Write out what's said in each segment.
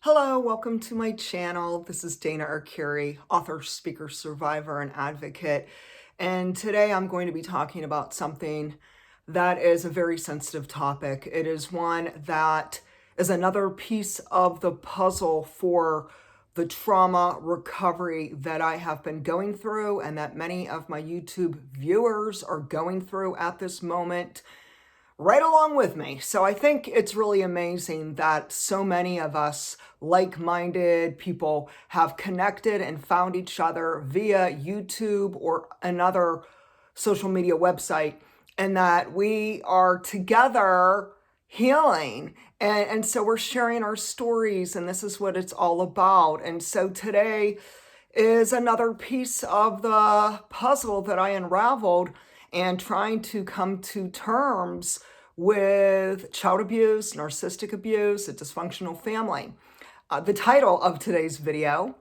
Hello, welcome to my channel. This is Dana Arcuri, author, speaker, survivor, and advocate. And today I'm going to be talking about something that is a very sensitive topic. It is one that is another piece of the puzzle for the trauma recovery that I have been going through and that many of my YouTube viewers are going through at this moment, right along with me. So I think it's really amazing that so many of us like-minded people have connected and found each other via YouTube or another social media website, and that we are together healing. And so we're sharing our stories, and this is what it's all about. And so today is another piece of the puzzle that I unraveled and trying to come to terms with child abuse, narcissistic abuse, a dysfunctional family. The title of today's video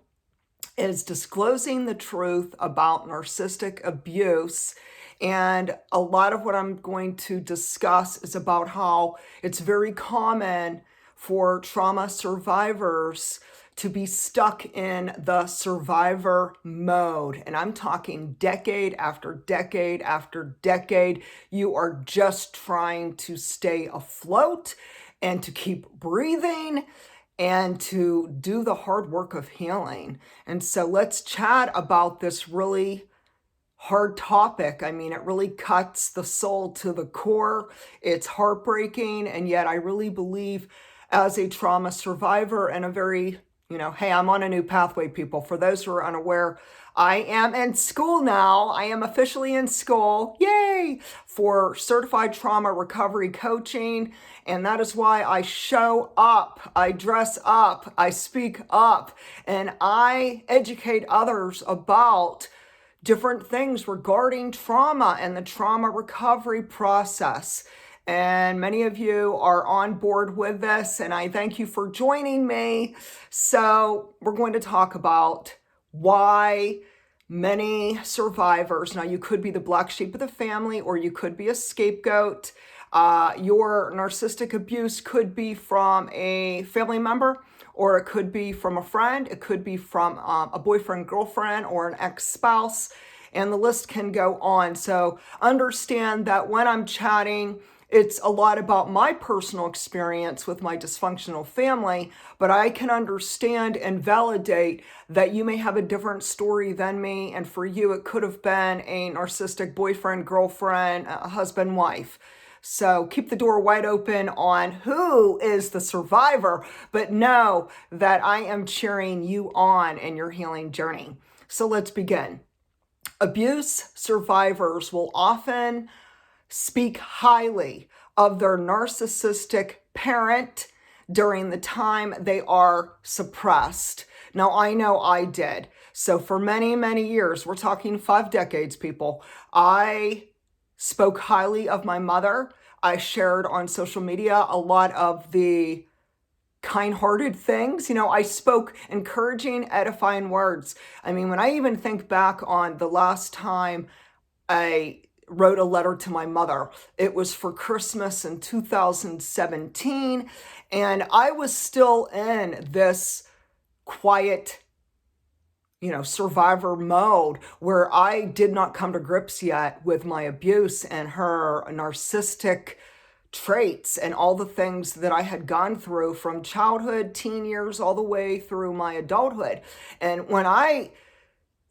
is Disclosing the Truth About Narcissistic Abuse. And a lot of what I'm going to discuss is about how it's very common for trauma survivors to be stuck in the survivor mode. And I'm talking decade after decade after decade. You are just trying to stay afloat and to keep breathing and to do the hard work of healing. And so let's chat about this really hard topic. I mean, it really cuts the soul to the core. It's heartbreaking. And yet I really believe, as a trauma survivor and a very, hey, I'm on a new pathway, people. For those who are unaware, I am in school now. I am officially in school, yay, for certified trauma recovery coaching. And that is why I show up, I dress up, I speak up, and I educate others about different things regarding trauma and the trauma recovery process. And many of you are on board with this, and I thank you for joining me. So we're going to talk about why many survivors, now you could be the black sheep of the family, or you could be a scapegoat. Your narcissistic abuse could be from a family member, or it could be from a friend. It could be from a boyfriend, girlfriend, or an ex-spouse, and the list can go on. So understand that when I'm chatting, it's a lot about my personal experience with my dysfunctional family, but I can understand and validate that you may have a different story than me, and for you it could have been a narcissistic boyfriend, girlfriend, husband, wife. So keep the door wide open on who is the survivor, but know that I am cheering you on in your healing journey. So let's begin. Abuse survivors will often speak highly of their narcissistic parent during the time they are suppressed. Now, I know I did. So for many, many years, we're talking 5 decades, people, I spoke highly of my mother. I shared on social media a lot of the kind-hearted things. I spoke encouraging, edifying words. I mean, when I even think back on the last time I wrote a letter to my mother, it was for Christmas in 2017, and I was still in this quiet, survivor mode where I did not come to grips yet with my abuse and her narcissistic traits and all the things that I had gone through from childhood, teen years, all the way through my adulthood. And when I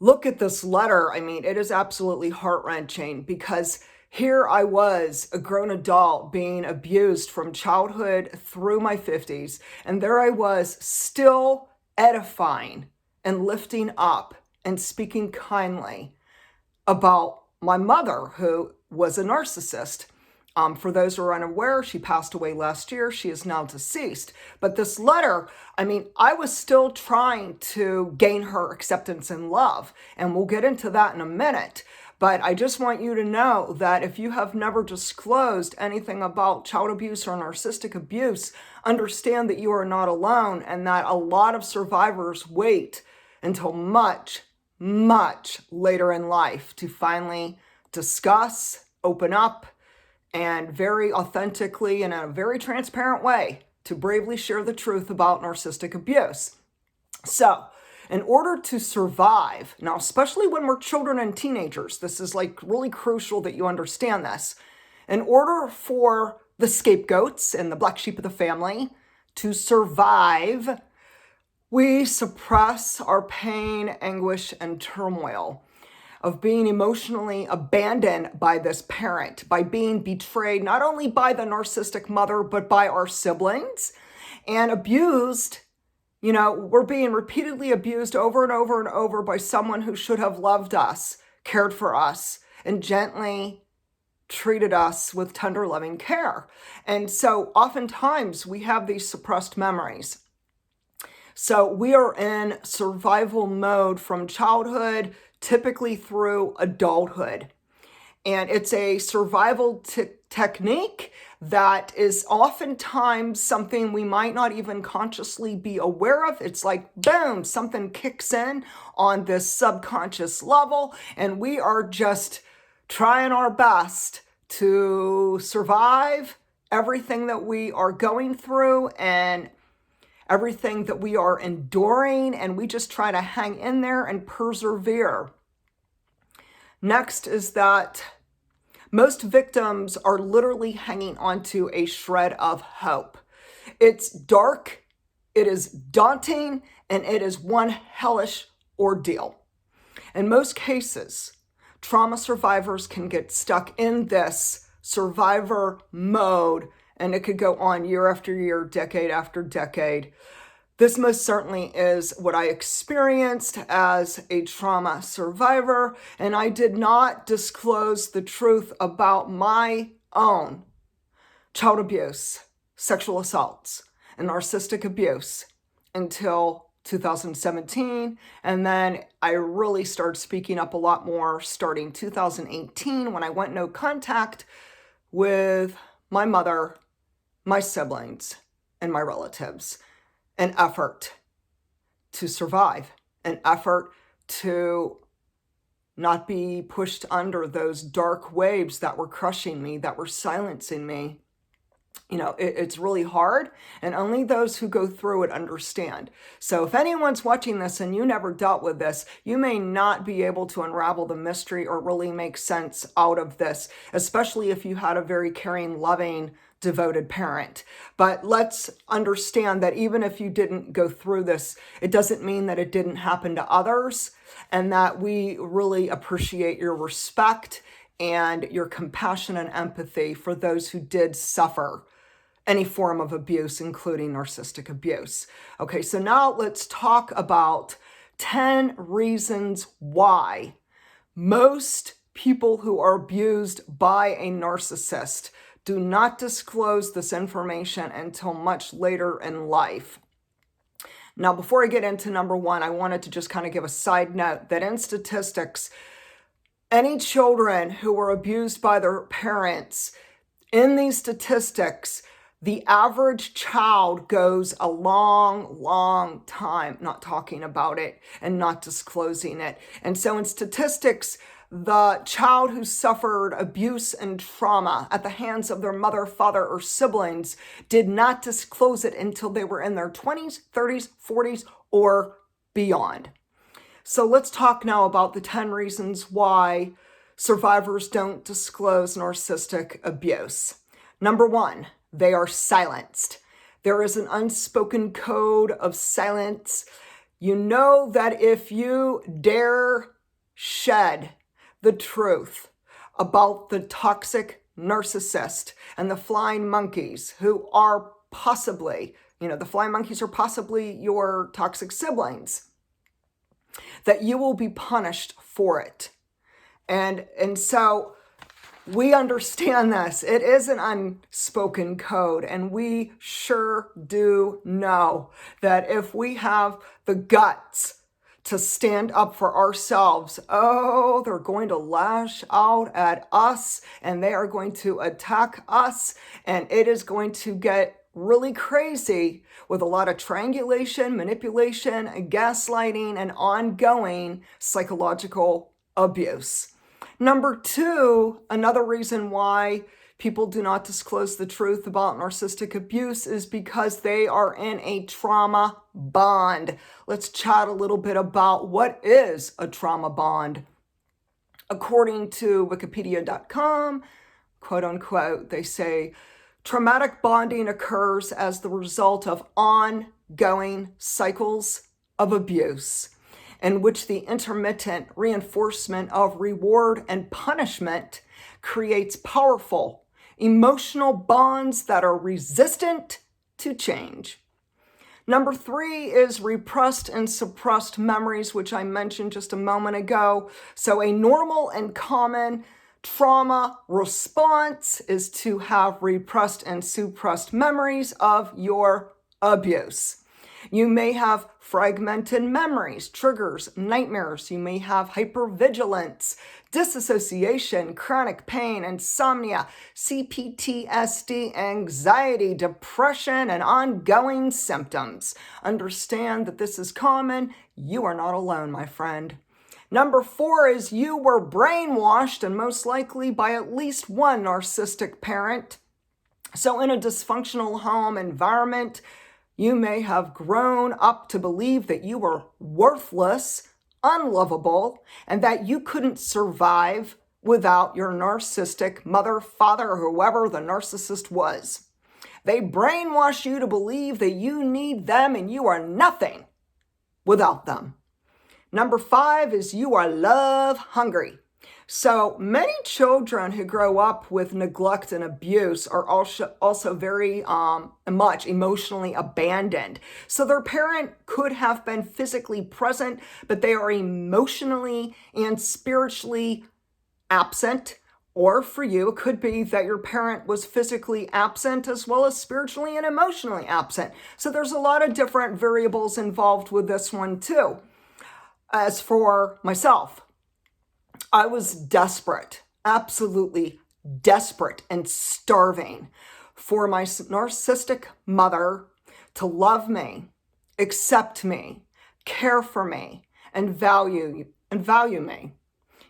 look at this letter, I mean, it is absolutely heart-wrenching, because here I was, a grown adult, being abused from childhood through my 50s, and there I was still edifying and lifting up and speaking kindly about my mother, who was a narcissist. For those who are unaware, she passed away last year. She is now deceased. But this letter, I mean, I was still trying to gain her acceptance and love. And we'll get into that in a minute. But I just want you to know that if you have never disclosed anything about child abuse or narcissistic abuse, understand that you are not alone, and that a lot of survivors wait until much, much later in life to finally discuss, open up, and very authentically and in a very transparent way to bravely share the truth about narcissistic abuse. So, in order to survive, now, especially when we're children and teenagers, this is like really crucial that you understand this. In order for the scapegoats and the black sheep of the family to survive, we suppress our pain, anguish, and turmoil of being emotionally abandoned by this parent, by being betrayed not only by the narcissistic mother, but by our siblings, and abused. We're being repeatedly abused over and over and over by someone who should have loved us, cared for us, and gently treated us with tender, loving care. And so oftentimes we have these suppressed memories. So we are in survival mode from childhood, typically through adulthood. And it's a survival technique that is oftentimes something we might not even consciously be aware of. It's like, boom, something kicks in on this subconscious level, and we are just trying our best to survive everything that we are going through and everything that we are enduring, and we just try to hang in there and persevere. Next is that most victims are literally hanging onto a shred of hope. It's dark, it is daunting, and it is one hellish ordeal. In most cases, trauma survivors can get stuck in this survivor mode, and it could go on year after year, decade after decade. This most certainly is what I experienced as a trauma survivor, and I did not disclose the truth about my own child abuse, sexual assaults, and narcissistic abuse until 2017, and then I really started speaking up a lot more starting 2018 when I went no contact with my mother, my siblings, and my relatives. An effort to survive, an effort to not be pushed under those dark waves that were crushing me, that were silencing me. It's really hard, and only those who go through it understand. So if anyone's watching this and you never dealt with this, you may not be able to unravel the mystery or really make sense out of this, especially if you had a very caring, loving, devoted parent. But let's understand that even if you didn't go through this, it doesn't mean that it didn't happen to others, and that we really appreciate your respect and your compassion and empathy for those who did suffer any form of abuse, including narcissistic abuse. Okay, so now let's talk about 10 reasons why most people who are abused by a narcissist do not disclose this information until much later in life. Now, before I get into number one, I wanted to just kind of give a side note that in statistics, any children who were abused by their parents, in these statistics, the average child goes a long, long time not talking about it and not disclosing it. And so in statistics, the child who suffered abuse and trauma at the hands of their mother, father, or siblings did not disclose it until they were in their 20s, 30s, 40s, or beyond. So let's talk now about the 10 reasons why survivors don't disclose narcissistic abuse. Number one, they are silenced. There is an unspoken code of silence. You know that if you dare shed the truth about the toxic narcissist and the flying monkeys who are possibly, the flying monkeys are possibly your toxic siblings, that you will be punished for it. And so we understand this. It is an unspoken code, and we sure do know that if we have the guts to stand up for ourselves, they're going to lash out at us, and they are going to attack us, and it is going to get really crazy with a lot of triangulation, manipulation, gaslighting, and ongoing psychological abuse. Number two, another reason why people do not disclose the truth about narcissistic abuse is because they are in a trauma bond. Let's chat a little bit about what is a trauma bond. According to Wikipedia.com, quote unquote, they say, traumatic bonding occurs as the result of ongoing cycles of abuse in which the intermittent reinforcement of reward and punishment creates powerful emotional bonds that are resistant to change. Number 3 is repressed and suppressed memories, which I mentioned just a moment ago. So a normal and common trauma response is to have repressed and suppressed memories of your abuse. You may have fragmented memories, triggers, nightmares. You may have hypervigilance, disassociation, chronic pain, insomnia, CPTSD, anxiety, depression, and ongoing symptoms. Understand that this is common. You are not alone, my friend. Number 4 is you were brainwashed, and most likely by at least one narcissistic parent. So in a dysfunctional home environment, you may have grown up to believe that you were worthless, unlovable, and that you couldn't survive without your narcissistic mother, father, or whoever the narcissist was. They brainwash you to believe that you need them and you are nothing without them. Number 5 is you are love hungry. So many children who grow up with neglect and abuse are also very much emotionally abandoned. So their parent could have been physically present, but they are emotionally and spiritually absent. Or for you, it could be that your parent was physically absent as well as spiritually and emotionally absent. So there's a lot of different variables involved with this one too. As for myself, I was desperate, absolutely desperate and starving for my narcissistic mother to love me, accept me, care for me, and value me.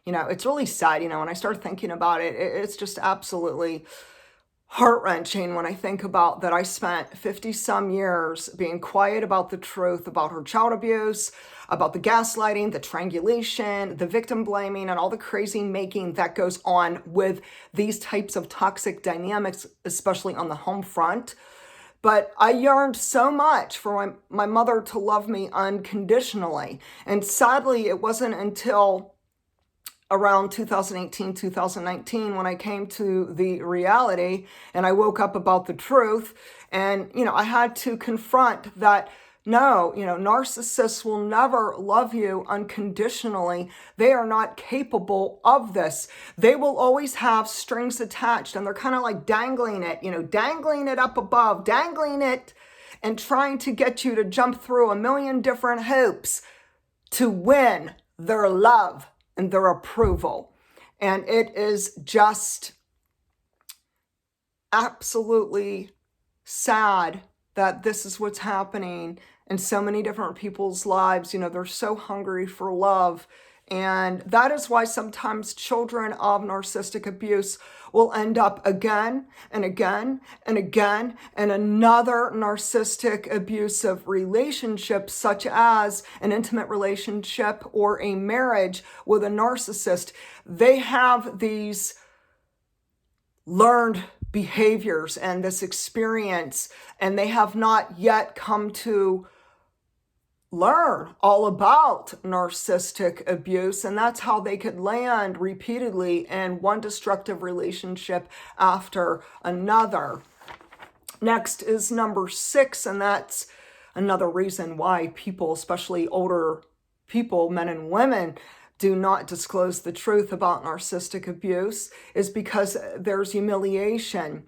You know, it's really sad, when I start thinking about it, it's just absolutely heart-wrenching when I think about that I spent 50 some years being quiet about the truth about her child abuse, about the gaslighting, the triangulation, the victim blaming, and all the crazy making that goes on with these types of toxic dynamics, especially on the home front. But I yearned so much for my mother to love me unconditionally. And sadly, it wasn't until around 2018, 2019, when I came to the reality and I woke up about the truth. And, I had to confront that, no, narcissists will never love you unconditionally. They are not capable of this. They will always have strings attached, and they're kind of like dangling it, dangling it up above, dangling it and trying to get you to jump through a million different hoops to win their love and their approval. And it is just absolutely sad that this is what's happening in so many different people's lives. They're so hungry for love. And that is why sometimes children of narcissistic abuse will end up again and again and again in another narcissistic abusive relationship, such as an intimate relationship or a marriage with a narcissist. They have these learned behaviors and this experience, and they have not yet come to learn all about narcissistic abuse, and that's how they could land repeatedly in one destructive relationship after another. Next is number 6, and that's another reason why people, especially older people, men and women, do not disclose the truth about narcissistic abuse, is because there's humiliation.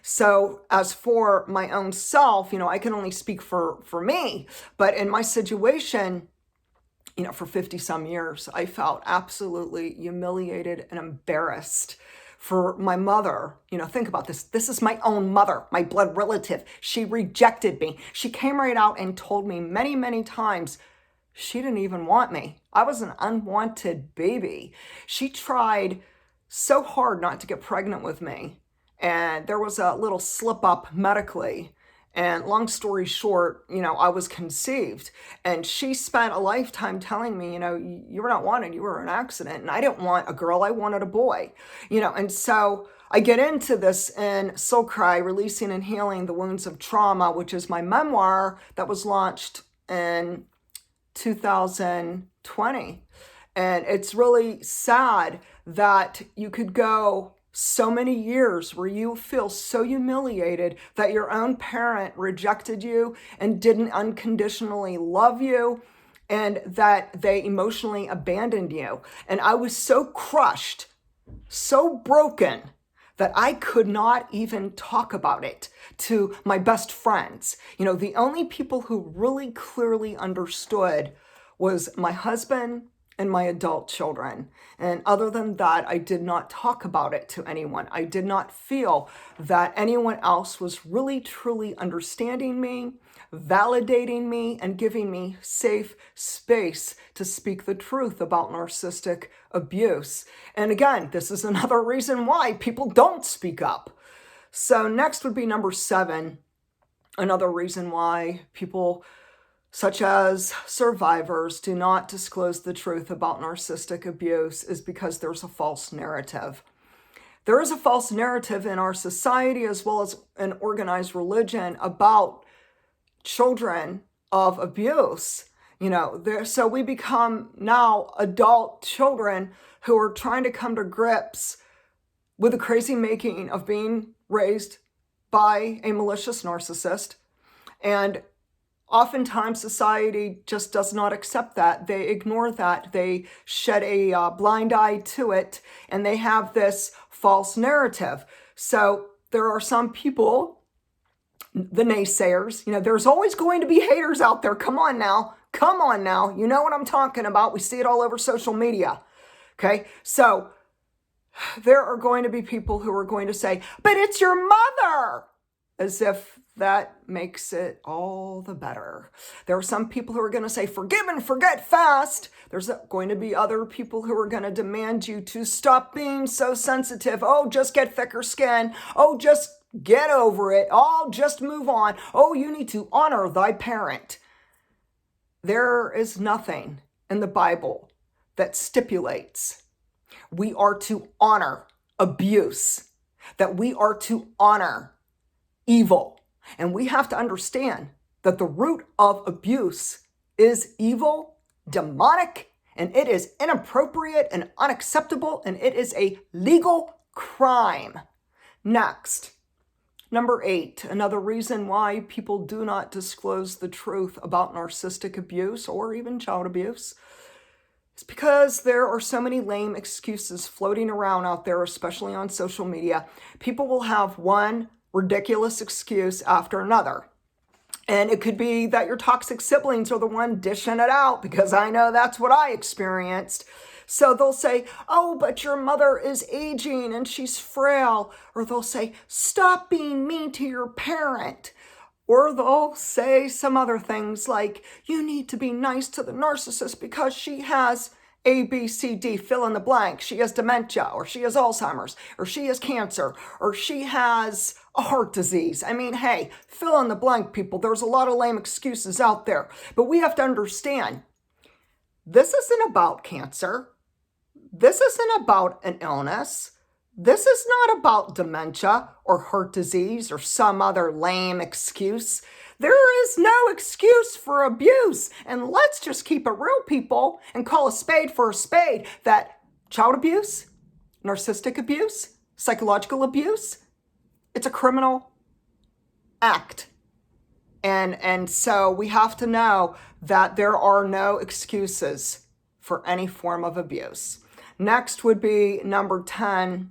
So as for my own self, I can only speak for me, but in my situation, for 50 some years, I felt absolutely humiliated and embarrassed for my mother. Think about this. This is my own mother, my blood relative. She rejected me. She came right out and told me many, many times she didn't even want me. I was an unwanted baby. She tried so hard not to get pregnant with me. and there was a little slip up medically. And long story short, I was conceived, and she spent a lifetime telling me, you were not wanted, you were an accident. And I didn't want a girl, I wanted a boy, and so I get into this in Soul Cry, Releasing and Healing the Wounds of Trauma, which is my memoir that was launched in 2020. And it's really sad that you could go so many years where you feel so humiliated that your own parent rejected you and didn't unconditionally love you, and that they emotionally abandoned you. And I was so crushed, so broken, that I could not even talk about it to my best friends. The only people who really clearly understood was my husband and my adult children. And other than that, I did not talk about it to anyone. I did not feel that anyone else was really, truly understanding me, validating me, and giving me safe space to speak the truth about narcissistic abuse. And again, this is another reason why people don't speak up. So next would be number 7. Another reason why people such as survivors do not disclose the truth about narcissistic abuse is because there's a false narrative. There is a false narrative in our society as well as in organized religion about children of abuse. So we become now adult children who are trying to come to grips with the crazy making of being raised by a malicious narcissist. And oftentimes society just does not accept that. They ignore that. They shed a blind eye to it, and they have this false narrative. So there are some people, the naysayers, there's always going to be haters out there. Come on now. You know what I'm talking about. We see it all over social media. Okay. So there are going to be people who are going to say, but it's your mother, as if that makes it all the better. There are some people who are going to say, forgive and forget fast. There's going to be other people who are going to demand you to stop being so sensitive. Oh, just get thicker skin. Oh, just get over it. Oh, just move on. Oh, you need to honor thy parent. There is nothing in the Bible that stipulates we are to honor abuse, that we are to honor evil. And we have to understand that the root of abuse is evil, demonic, and it is inappropriate and unacceptable, and it is a legal crime. Next, number 8, another reason why people do not disclose the truth about narcissistic abuse or even child abuse is because there are so many lame excuses floating around out there, especially on social media. People will have one ridiculous excuse after another. And it could be that your toxic siblings are the one dishing it out, because I know that's what I experienced. So they'll say, oh, but your mother is aging and she's frail. Or they'll say, stop being mean to your parent. Or they'll say some other things like, you need to be nice to the narcissist because she has A, B, C, D, fill in the blank. She has dementia, or she has Alzheimer's, or she has cancer, or she has a heart disease. I mean, hey, fill in the blank, people. There's a lot of lame excuses out there. But we have to understand, this isn't about cancer. This isn't about an illness. This is not about dementia or heart disease or some other lame excuse. There is no excuse for abuse. And let's just keep it real, people, and call a spade for a spade, that child abuse, narcissistic abuse, psychological abuse, it's a criminal act. And so we have to know that there are no excuses for any form of abuse. Next would be number 9,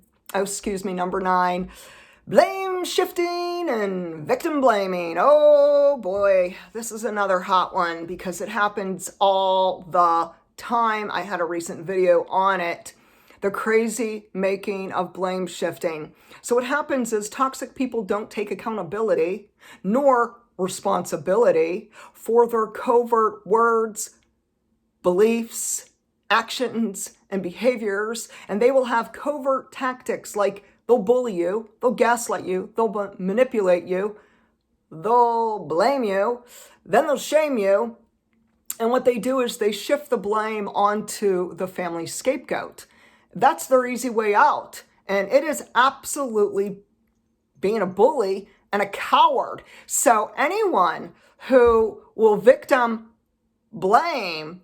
blame shifting and victim blaming. Oh boy, this is another hot one because it happens all the time. I had a recent video on it. The crazy making of blame shifting. So what happens is toxic people don't take accountability nor responsibility for their covert words, beliefs, actions, and behaviors, and they will have covert tactics like they'll bully you, they'll gaslight you, they'll manipulate you, they'll blame you, then they'll shame you. And what they do is they shift the blame onto the family scapegoat. That's their easy way out. And it is absolutely being a bully and a coward. So anyone who will victim blame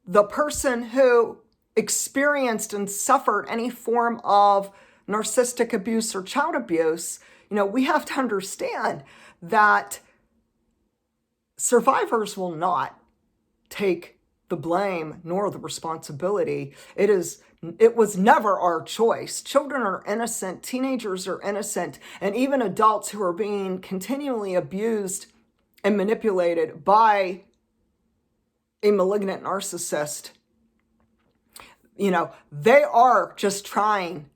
the person who experienced and suffered any form of narcissistic abuse or child abuse, we have to understand that survivors will not take the blame nor the responsibility. It was never our choice. Children are innocent, teenagers are innocent, and even adults who are being continually abused and manipulated by a malignant narcissist, they are just trying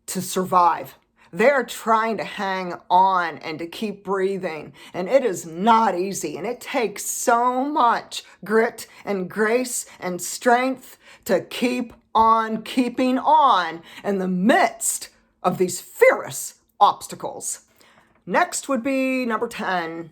to survive. They're trying to hang on and to keep breathing. And it is not easy. And it takes so much grit and grace and strength to keep on keeping on in the midst of these fierce obstacles. Next would be number 10,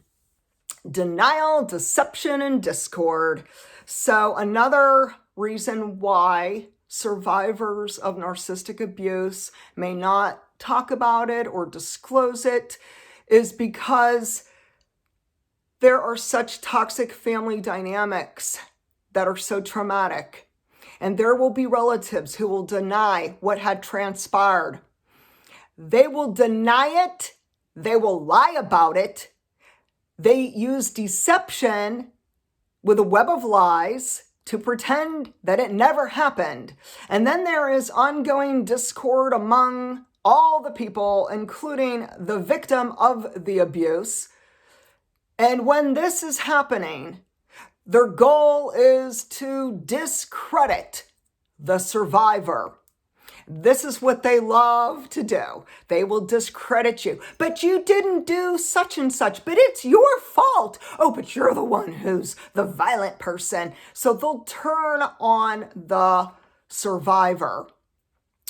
denial, deception, and discord. So another reason why survivors of narcissistic abuse may not talk about it or disclose it is because there are such toxic family dynamics that are so traumatic. And there will be relatives who will deny what had transpired. They will deny it. They will lie about it. They use deception with a web of lies to pretend that it never happened. And then there is ongoing discord among all the people, including the victim of the abuse. And when this is happening, their goal is to discredit the survivor. This is what they love to do. They will discredit you. But you didn't do such and such, but it's your fault. Oh, but you're the one who's the violent person. So they'll turn on the survivor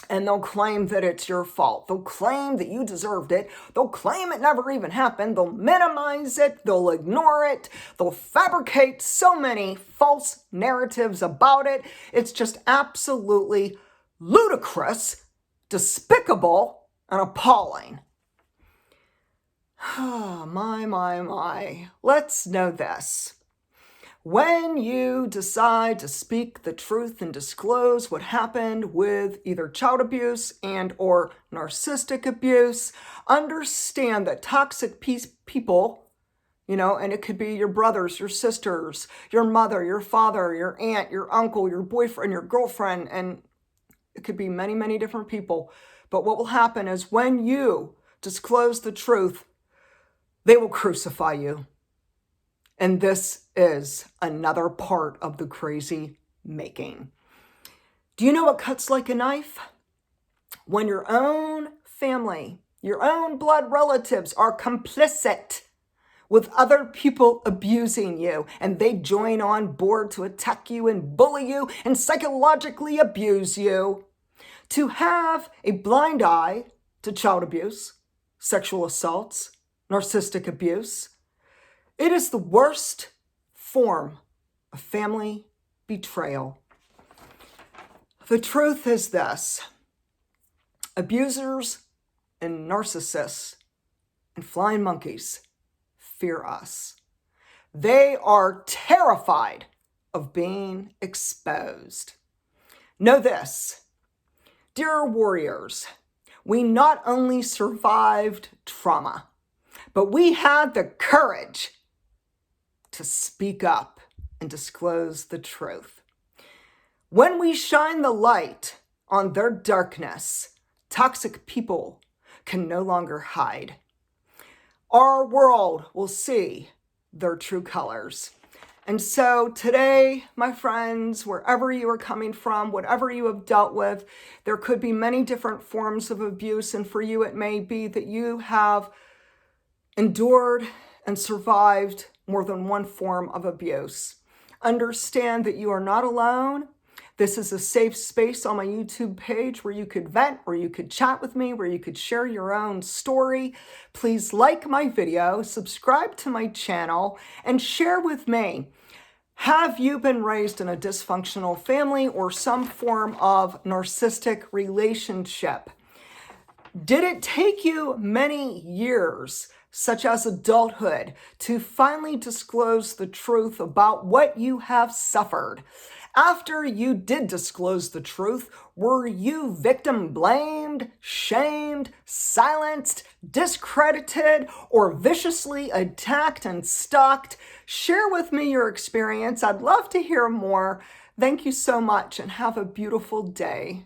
and they'll claim that it's your fault. They'll claim that you deserved it. They'll claim it never even happened. They'll minimize it. They'll ignore it. They'll fabricate so many false narratives about it. It's just absolutely ludicrous, despicable, and appalling. My. Let's know this. When you decide to speak the truth and disclose what happened with either child abuse and or narcissistic abuse, understand that toxic people, and it could be your brothers, your sisters, your mother, your father, your aunt, your uncle, your boyfriend, your girlfriend, and it could be many, many different people. But what will happen is when you disclose the truth, they will crucify you. And this is another part of the crazy making. Do you know what cuts like a knife? When your own family, your own blood relatives are complicit with other people abusing you, and they join on board to attack you and bully you and psychologically abuse you. To have a blind eye to child abuse, sexual assaults, narcissistic abuse, it is the worst form of family betrayal. The truth is this: abusers and narcissists and flying monkeys fear us. They are terrified of being exposed. Know this, dear warriors, we not only survived trauma, but we had the courage to speak up and disclose the truth. When we shine the light on their darkness, toxic people can no longer hide. Our world will see their true colors. And so today, my friends, wherever you are coming from, whatever you have dealt with, there could be many different forms of abuse. And for you, it may be that you have endured and survived more than one form of abuse. Understand that you are not alone, This is a safe space on my YouTube page where you could vent, where you could chat with me, where you could share your own story. Please like my video, subscribe to my channel, and share with me. Have you been raised in a dysfunctional family or some form of narcissistic relationship? Did it take you many years, such as adulthood, to finally disclose the truth about what you have suffered? After you did disclose the truth, were you victim blamed, shamed, silenced, discredited, or viciously attacked and stalked? Share with me your experience. I'd love to hear more. Thank you so much and have a beautiful day.